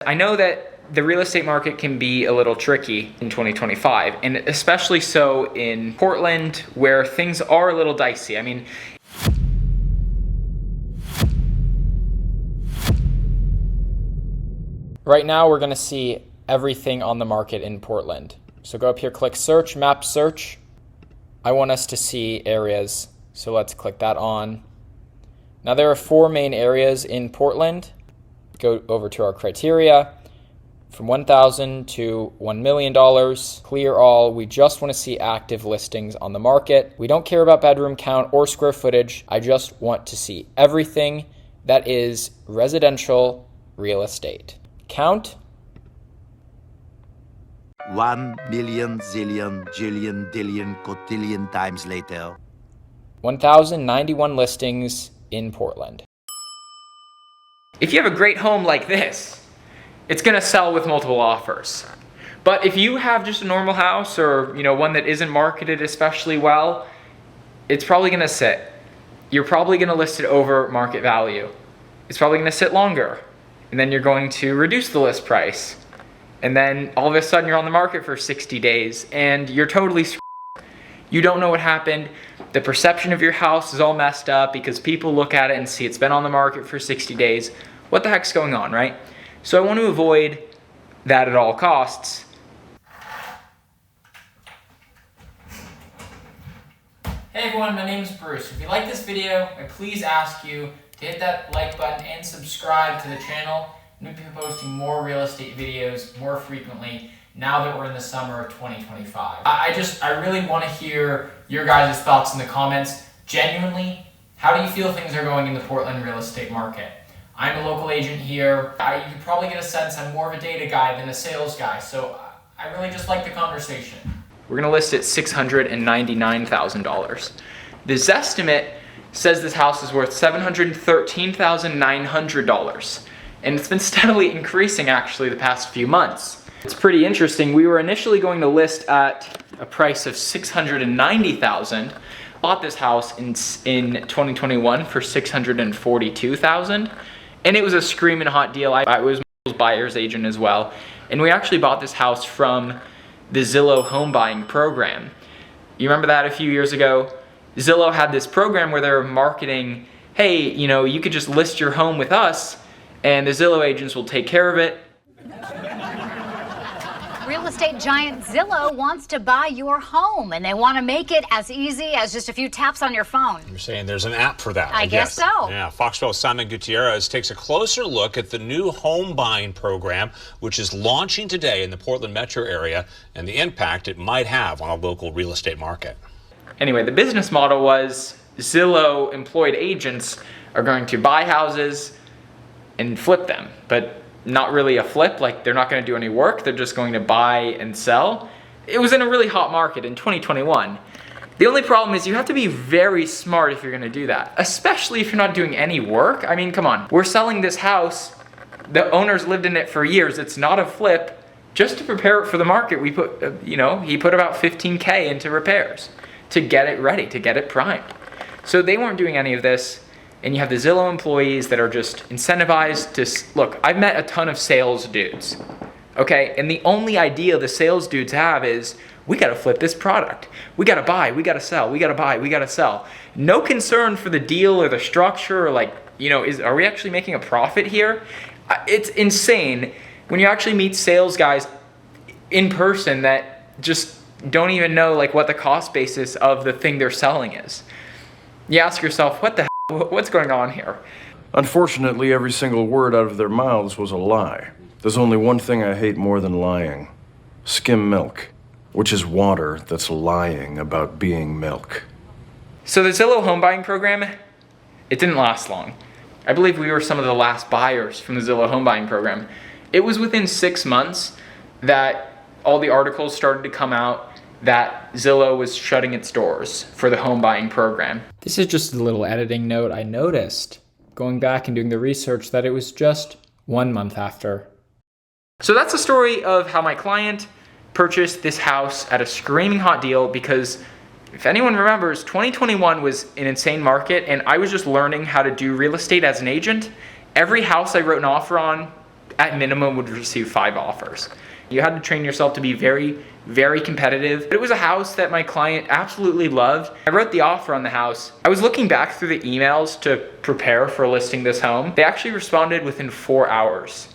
I know that the real estate market can be a little tricky in 2025, and especially so in Portland where things are a little dicey. I mean, right now we're gonna see everything on the market in Portland. So go up here, click search, map search. I want us to see areas, so let's click that on. Now there are 4 main areas in Portland. Go over to our criteria, from $1,000 to $1 million, clear all. We just want to see active listings on the market. We don't care about bedroom count or square footage. I just want to see everything that is residential real estate. Count. 1 million, zillion, jillion, dillion, cotillion times later. 1,091 listings in Portland. If you have a great home like this, it's gonna sell with multiple offers. But if you have just a normal house or one that isn't marketed especially well, it's probably gonna sit. You're probably gonna list it over market value. It's probably gonna sit longer. And then you're going to reduce the list price. And then all of a sudden you're on the market for 60 days and you're totally screwed. You don't know what happened. The perception of your house is all messed up because people look at it and see it's been on the market for 60 days. What the heck's going on, right? So I want to avoid that at all costs. Hey everyone, my name is Bruce. If you like this video, I please ask you to hit that like button and subscribe to the channel. I'm going to be posting more real estate videos more frequently now that we're in the summer of 2025. I really want to hear your guys' thoughts in the comments. Genuinely, how do you feel things are going in the Portland real estate market? I'm a local agent here. You can probably get a sense I'm more of a data guy than a sales guy, so I really just like the conversation. We're gonna list it $699,000. The Zestimate says this house is worth $713,900, and it's been steadily increasing actually the past few months. It's pretty interesting. We were initially going to list at a price of $690,000. Bought this house in 2021 for $642,000. And it was a screaming hot deal. I was Michael's buyer's agent as well. And we actually bought this house from the Zillow Home-buying program. You remember that a few years ago? Zillow had this program where they were marketing, hey, you could just list your home with us and the Zillow agents will take care of it. Real estate giant Zillow wants to buy your home, and they want to make it as easy as just a few taps on your phone. You're saying there's an app for that, I guess so. Yeah, Fox 12's Simon Gutierrez takes a closer look at the new home buying program, which is launching today in the Portland metro area, and the impact it might have on a local real estate market. Anyway, the business model was Zillow employed agents are going to buy houses and flip them, but not really a flip, like they're not going to do any work, they're just going to buy and sell. It was in a really hot market in 2021. The only problem is you have to be very smart if you're going to do that, especially if you're not doing any work. I mean, come on. We're selling this house. The owners lived in it for years. It's not a flip. Just to prepare it for the market, we put, he put about $15K into repairs to get it ready, to get it primed. So they weren't doing any of this. And you have the Zillow employees that are just incentivized to, look, I've met a ton of sales dudes, okay? And the only idea the sales dudes have is, we gotta flip this product. We gotta buy, we gotta sell, we gotta buy, we gotta sell. No concern for the deal or the structure or are we actually making a profit here? It's insane when you actually meet sales guys in person that just don't even know what the cost basis of the thing they're selling is. You ask yourself, what's going on here? Unfortunately, every single word out of their mouths was a lie. There's only one thing I hate more than lying. Skim milk, which is water that's lying about being milk. So the Zillow Home-buying program, it didn't last long. I believe we were some of the last buyers from the Zillow Home-buying program. It was within 6 months that all the articles started to come out that Zillow was shutting its doors for the home buying program. This is just a little editing note. I noticed, going back and doing the research, that it was just 1 month after. So that's the story of how my client purchased this house at a screaming hot deal because if anyone remembers, 2021 was an insane market and I was just learning how to do real estate as an agent. Every house I wrote an offer on at minimum would receive 5 offers. You had to train yourself to be very, very competitive. But it was a house that my client absolutely loved. I wrote the offer on the house. I was looking back through the emails to prepare for listing this home. They actually responded within 4 hours.